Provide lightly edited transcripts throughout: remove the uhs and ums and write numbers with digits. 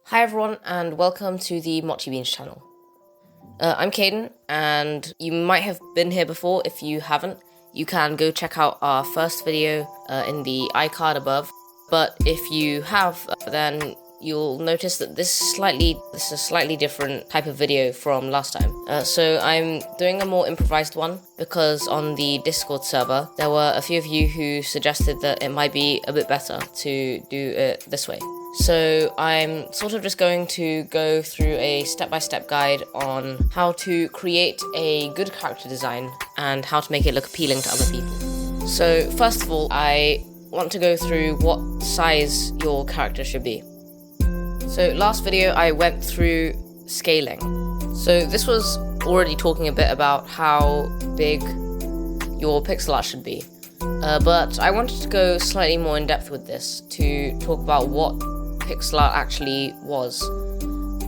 Hi everyone, and welcome to the Mochibeans Channel. I'm Caden, and you might have been here before. If you haven't, you can go check out our first video in the iCard above. But if you have, then you'll notice that this is a slightly different type of video from last time. So I'm doing a more improvised one because on the Discord server, there were a few of you who suggested that it might be a bit better to do it this way. So I'm sort of just going to go through a step-by-step guide on how to create a good character design and how to make it look appealing to other people. So first of all, I want to go through what size your character should be. So last video I went through scaling. So this was already talking a bit about how big your pixel art should be. But I wanted to go slightly more in depth with this to talk about what pixel art actually was,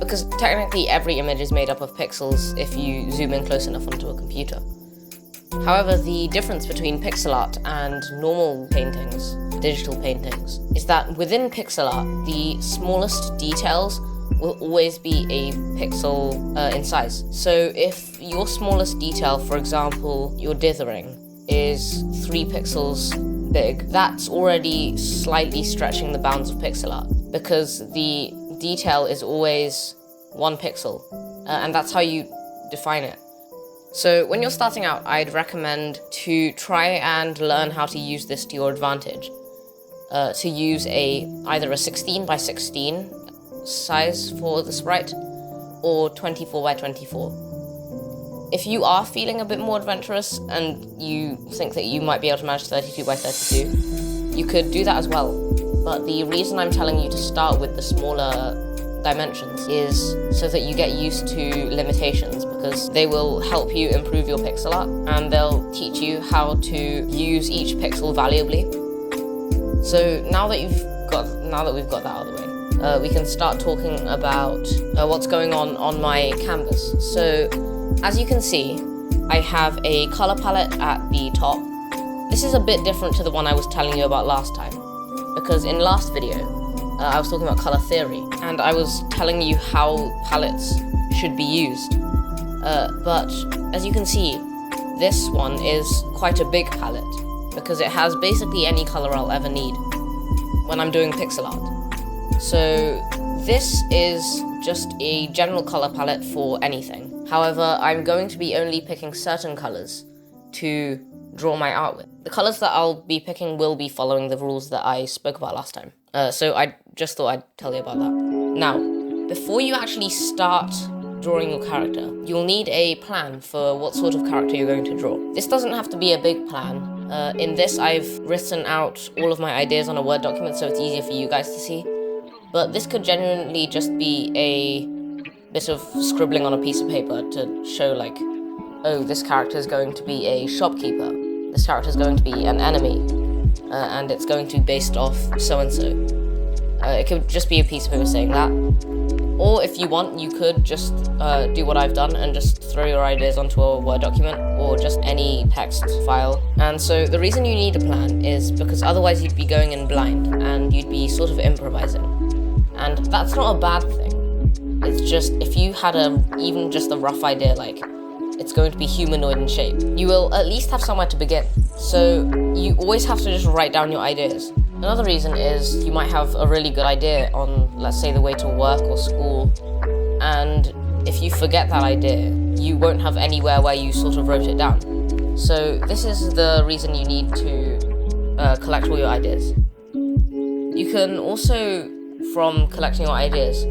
because technically every image is made up of pixels if you zoom in close enough onto a computer. However, the difference between pixel art and normal paintings, digital paintings, is that within pixel art, the smallest details will always be a pixel in size. So if your smallest detail, for example, your dithering, is 3 pixels big, that's already slightly stretching the bounds of pixel art, because the detail is always 1 pixel, and that's how you define it. So when you're starting out, I'd recommend to try and learn how to use this to your advantage. To use either a 16 by 16 size for the sprite, or 24 by 24. If you are feeling a bit more adventurous and you think that you might be able to manage 32 by 32, you could do that as well. But the reason I'm telling you to start with the smaller dimensions is so that you get used to limitations, because they will help you improve your pixel art and they'll teach you how to use each pixel valuably. So now that we've got that out of the way, we can start talking about what's going on my canvas. So as you can see, I have a color palette at the top. This is a bit different to the one I was telling you about last time, because in last video, I was talking about color theory, and I was telling you how palettes should be used. But as you can see, this one is quite a big palette, because it has basically any color I'll ever need when I'm doing pixel art. So this is just a general color palette for anything. However, I'm going to be only picking certain colors to draw my art with. The colors that I'll be picking will be following the rules that I spoke about last time. So I just thought I'd tell you about that. Now, before you actually start drawing your character, you'll need a plan for what sort of character you're going to draw. This doesn't have to be a big plan. In this, I've written out all of my ideas on a Word document so it's easier for you guys to see. But this could genuinely just be a bit of scribbling on a piece of paper to show, like, oh, this character is going to be a shopkeeper, this character is going to be an enemy, and it's going to be based off so-and-so. It could just be a piece of paper saying that. Or if you want, you could just do what I've done and just throw your ideas onto a Word document or just any text file. And so the reason you need a plan is because otherwise you'd be going in blind and you'd be sort of improvising. And that's not a bad thing. It's just, if you had even just a rough idea, like, it's going to be humanoid in shape, you will at least have somewhere to begin. So you always have to just write down your ideas. Another reason is you might have a really good idea on, let's say, the way to work or school, and if you forget that idea, you won't have anywhere where you sort of wrote it down. So this is the reason you need to collect all your ideas. You can also, from collecting your ideas,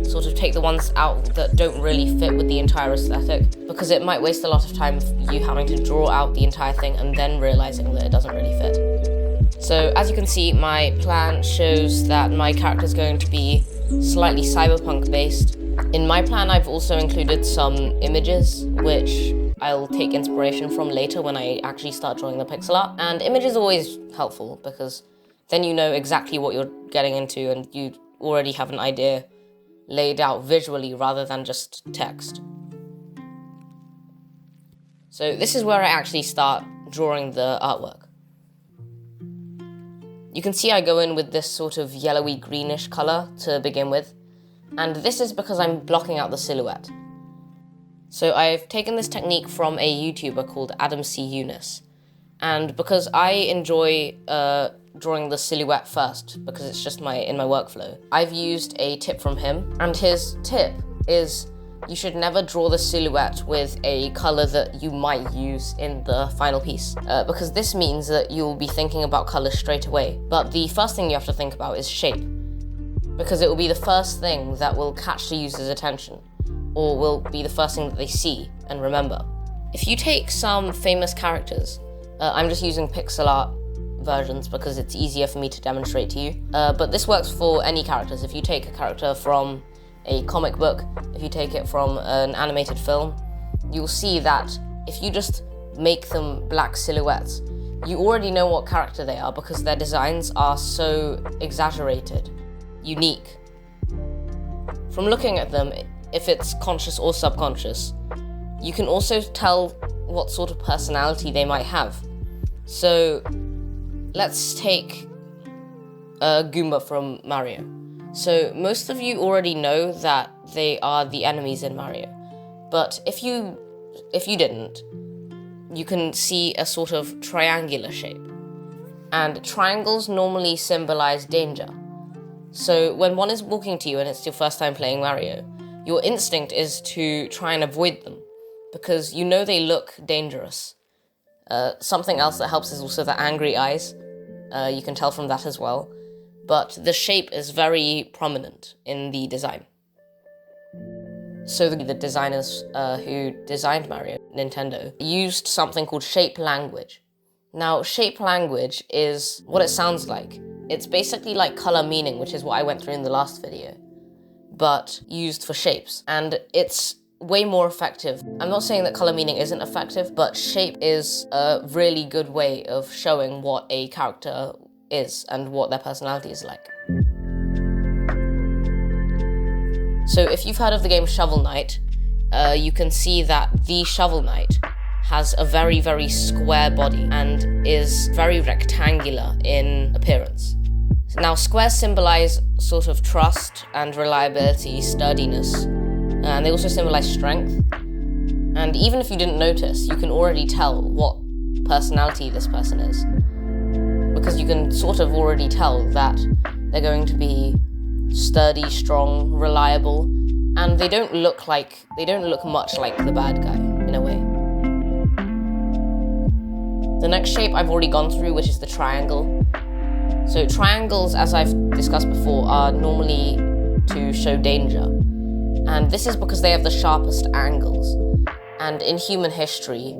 sort of take the ones out that don't really fit with the entire aesthetic, because it might waste a lot of time you having to draw out the entire thing and then realizing that it doesn't really fit. So as you can see, my plan shows that my character is going to be slightly cyberpunk based. In my plan, I've also included some images, which I'll take inspiration from later when I actually start drawing the pixel art. And images are always helpful, because then you know exactly what you're getting into and you already have an idea laid out visually rather than just text. So this is where I actually start drawing the artwork. You can see I go in with this sort of yellowy greenish color to begin with, And this is because I'm blocking out the silhouette. So I've taken this technique from a YouTuber called Adam C. Eunice. And because I enjoy drawing the silhouette first, because it's just in my workflow, I've used a tip from him. And his tip is you should never draw the silhouette with a color that you might use in the final piece, because this means that you'll be thinking about colors straight away. But the first thing you have to think about is shape, because it will be the first thing that will catch the user's attention, or will be the first thing that they see and remember. If you take some famous characters, I'm just using pixel art versions because it's easier for me to demonstrate to you, but this works for any characters. If you take a character from a comic book, if you take it from an animated film, you'll see that if you just make them black silhouettes, you already know what character they are because their designs are so exaggerated, unique. From looking at them, if it's conscious or subconscious, you can also tell what sort of personality they might have. So let's take Goomba from Mario. So most of you already know that they are the enemies in Mario, but if you didn't, you can see a sort of triangular shape. And triangles normally symbolize danger. So when one is walking to you and it's your first time playing Mario, your instinct is to try and avoid them, because you know they look dangerous. Something else that helps is also the angry eyes. You can tell from that as well. But the shape is very prominent in the design. So the designers who designed Mario, Nintendo, used something called shape language. Now, shape language is what it sounds like. It's basically like color meaning, which is what I went through in the last video, but used for shapes. And it's way more effective. I'm not saying that color meaning isn't effective, but shape is a really good way of showing what a character is and what their personality is like. So if you've heard of the game Shovel Knight, you can see that the Shovel Knight has a very, very square body and is very rectangular in appearance. Now, squares symbolize sort of trust and reliability, sturdiness, and they also symbolize strength. And even if you didn't notice, you can already tell what personality this person is, because you can sort of already tell that they're going to be sturdy, strong, reliable, and they don't look much like the bad guy in a way. The next shape I've already gone through, which is the triangle. So triangles, as I've discussed before, are normally to show danger. And this is because they have the sharpest angles. And in human history,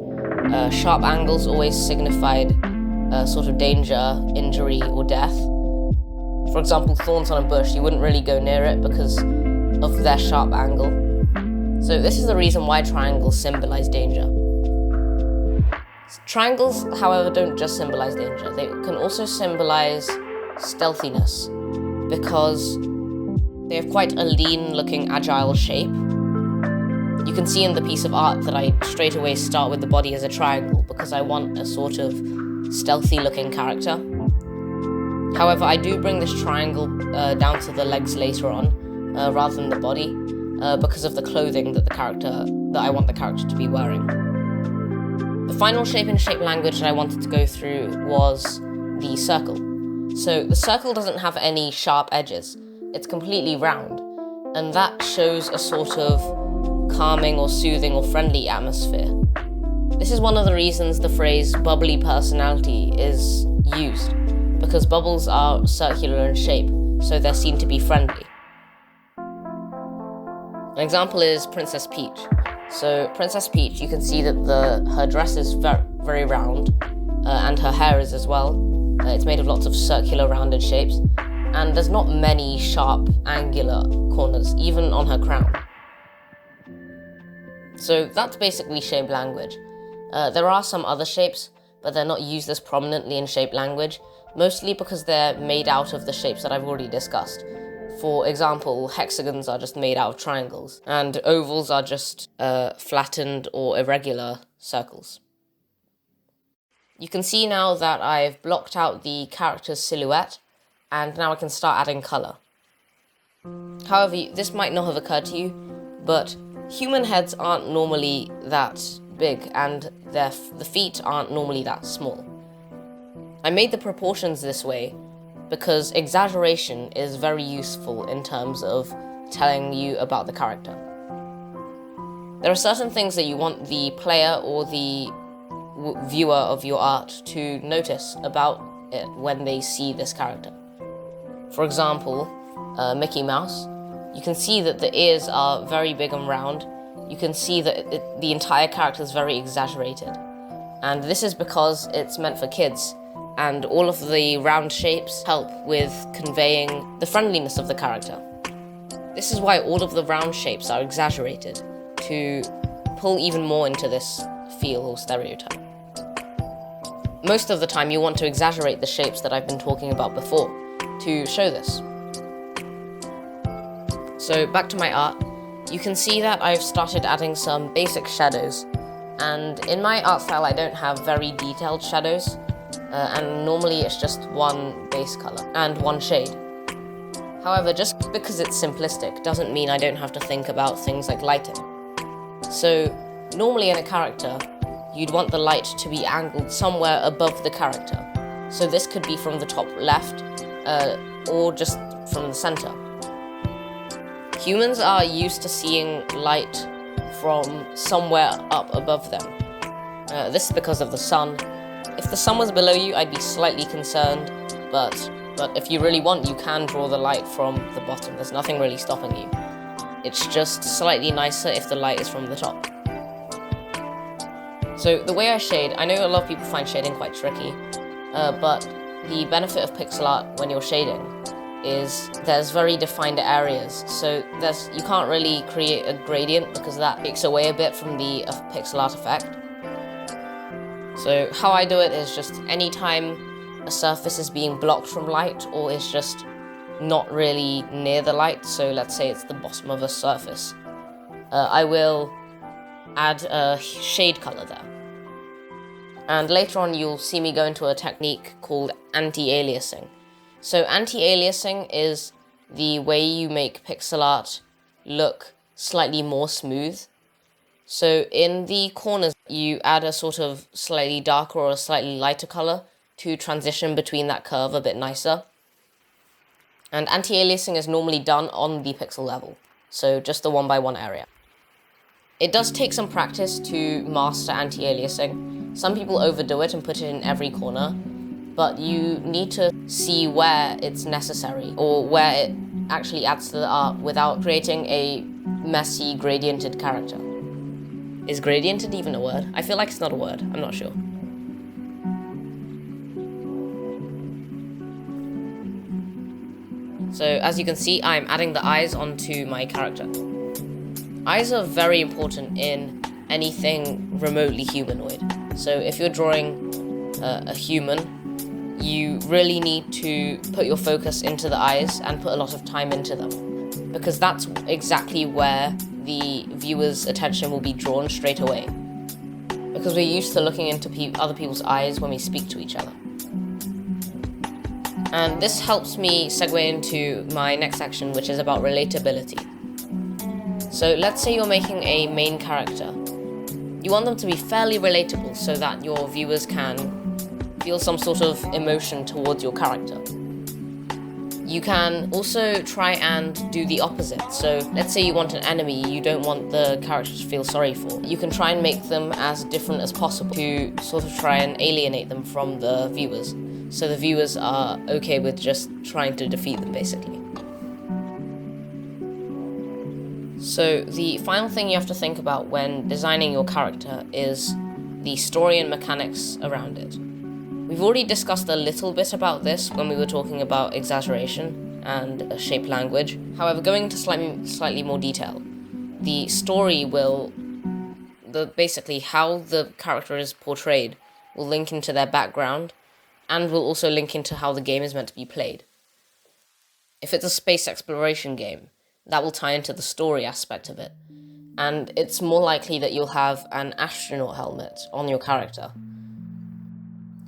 sharp angles always signified sort of danger, injury, or death. For example, thorns on a bush, you wouldn't really go near it because of their sharp angle. So this is the reason why triangles symbolize danger. Triangles, however, don't just symbolize danger. They can also symbolize stealthiness, because they have quite a lean-looking, agile shape. You can see in the piece of art that I straight away start with the body as a triangle because I want a sort of stealthy-looking character. However, I do bring this triangle down to the legs later on, rather than the body, because of the clothing that I want the character to be wearing. The final shape in shape language that I wanted to go through was the circle. So the circle doesn't have any sharp edges. It's completely round, and that shows a sort of calming or soothing or friendly atmosphere. This is one of the reasons the phrase bubbly personality is used, because bubbles are circular in shape, so they're seen to be friendly. An example is Princess Peach. So Princess Peach, you can see that her dress is very round, and her hair is as well. It's made of lots of circular rounded shapes, and there's not many sharp angular corners, even on her crown. So that's basically shape language. There are some other shapes, but they're not used as prominently in shape language, mostly because they're made out of the shapes that I've already discussed. For example, hexagons are just made out of triangles, and ovals are just flattened or irregular circles. You can see now that I've blocked out the character's silhouette, and now I can start adding color. However, this might not have occurred to you, but human heads aren't normally that big, and the feet aren't normally that small. I made the proportions this way because exaggeration is very useful in terms of telling you about the character. There are certain things that you want the player or the viewer of your art to notice about it when they see this character. For example, Mickey Mouse, you can see that the ears are very big and round. You can see that the entire character is very exaggerated. And this is because it's meant for kids, and all of the round shapes help with conveying the friendliness of the character. This is why all of the round shapes are exaggerated, to pull even more into this feel or stereotype. Most of the time you want to exaggerate the shapes that I've been talking about before to show this. So back to my art, you can see that I've started adding some basic shadows, and in my art style I don't have very detailed shadows, and normally it's just one base color and one shade. However, just because it's simplistic doesn't mean I don't have to think about things like lighting. So normally in a character, you'd want the light to be angled somewhere above the character. So this could be from the top left, or just from the center. Humans are used to seeing light from somewhere up above them. This is because of the sun. If the sun was below you, I'd be slightly concerned, but if you really want, you can draw the light from the bottom. There's nothing really stopping you. It's just slightly nicer if the light is from the top. So the way I shade, I know a lot of people find shading quite tricky, but the benefit of pixel art when you're shading is there's very defined areas. So you can't really create a gradient because that takes away a bit from the pixel art effect. So how I do it is just anytime a surface is being blocked from light or is just not really near the light, so let's say it's the bottom of a surface, I will add a shade color there. And later on you'll see me go into a technique called anti-aliasing. So anti-aliasing is the way you make pixel art look slightly more smooth. So in the corners you add a sort of slightly darker or a slightly lighter color to transition between that curve a bit nicer. And anti-aliasing is normally done on the pixel level, so just the 1x1 area. It does take some practice to master anti-aliasing. Some people overdo it and put it in every corner, but you need to see where it's necessary or where it actually adds to the art without creating a messy, gradiented character. Is gradiented even a word? I feel like it's not a word, I'm not sure. So as you can see, I'm adding the eyes onto my character. Eyes are very important in anything remotely humanoid. So if you're drawing a human, you really need to put your focus into the eyes and put a lot of time into them, because that's exactly where the viewer's attention will be drawn straight away, because we're used to looking into other people's eyes when we speak to each other. And this helps me segue into my next section, which is about relatability. So let's say you're making a main character. You want them to be fairly relatable so that your viewers can feel some sort of emotion towards your character. You can also try and do the opposite. So let's say you want an enemy you don't want the character to feel sorry for. You can try and make them as different as possible to sort of try and alienate them from the viewers, so the viewers are okay with just trying to defeat them, basically. So the final thing you have to think about when designing your character is the story and mechanics around it. We've already discussed a little bit about this when we were talking about exaggeration and shape language. However, going into slightly more detail, the story will, basically how the character is portrayed will link into their background, and will also link into how the game is meant to be played. If it's a space exploration game, that will tie into the story aspect of it, and it's more likely that you'll have an astronaut helmet on your character.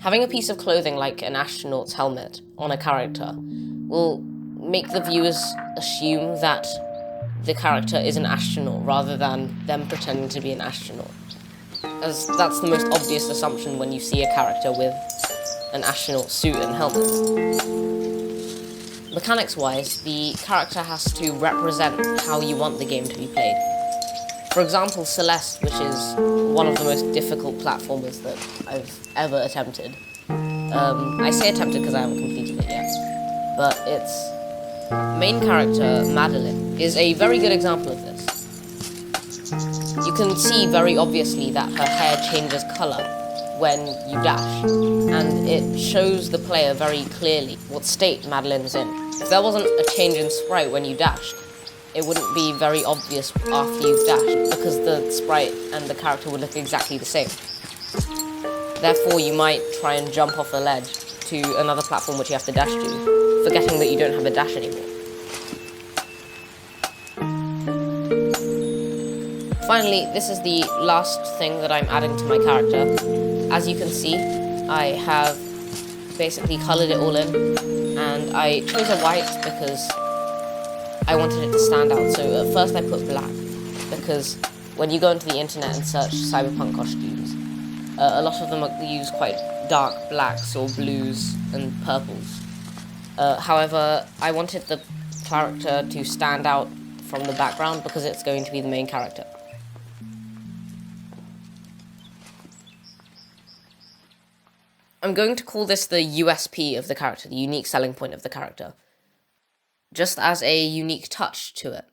Having a piece of clothing like an astronaut's helmet on a character will make the viewers assume that the character is an astronaut rather than them pretending to be an astronaut, as that's the most obvious assumption when you see a character with an astronaut suit and helmet. Mechanics-wise, the character has to represent how you want the game to be played. For example, Celeste, which is one of the most difficult platformers that I've ever attempted. I say attempted because I haven't completed it yet, but its main character, Madeline, is a very good example of this. You can see very obviously that her hair changes colour when you dash, and it shows the player very clearly what state Madeline is in. If there wasn't a change in sprite when you dashed, it wouldn't be very obvious after you've dashed, because the sprite and the character would look exactly the same. Therefore, you might try and jump off a ledge to another platform which you have to dash to, forgetting that you don't have a dash anymore. Finally, this is the last thing that I'm adding to my character. As you can see, I have basically coloured it all in, and I chose a white because I wanted it to stand out. So at first I put black, because when you go into the internet and search cyberpunk costumes, a lot of them use quite dark blacks or blues and purples. However, I wanted the character to stand out from the background because it's going to be the main character. I'm going to call this the USP of the character, the unique selling point of the character, just as a unique touch to it.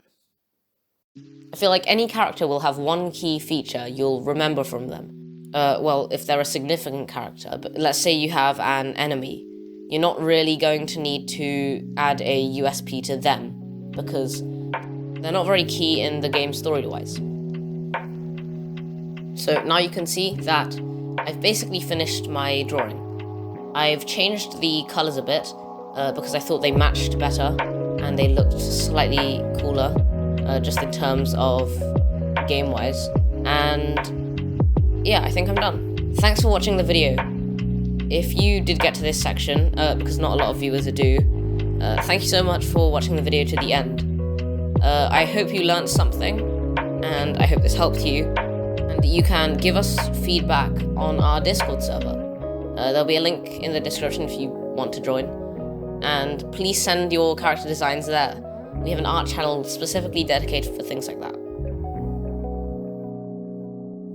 I feel like any character will have one key feature you'll remember from them. Well, if they're a significant character, but let's say you have an enemy, you're not really going to need to add a USP to them, because they're not very key in the game story-wise. So now you can see that I've basically finished my drawing. I've changed the colours a bit, because I thought they matched better, and they looked slightly cooler, just in terms of game-wise, and yeah, I think I'm done. Thanks for watching the video. If you did get to this section, because not a lot of viewers do, thank you so much for watching the video to the end. I hope you learned something, and I hope this helped you, and you can give us feedback on our Discord server. There'll be a link in the description if you want to join, and please send your character designs there. We have an art channel specifically dedicated for things like that.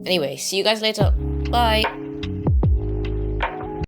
Anyway, see you guys later. Bye!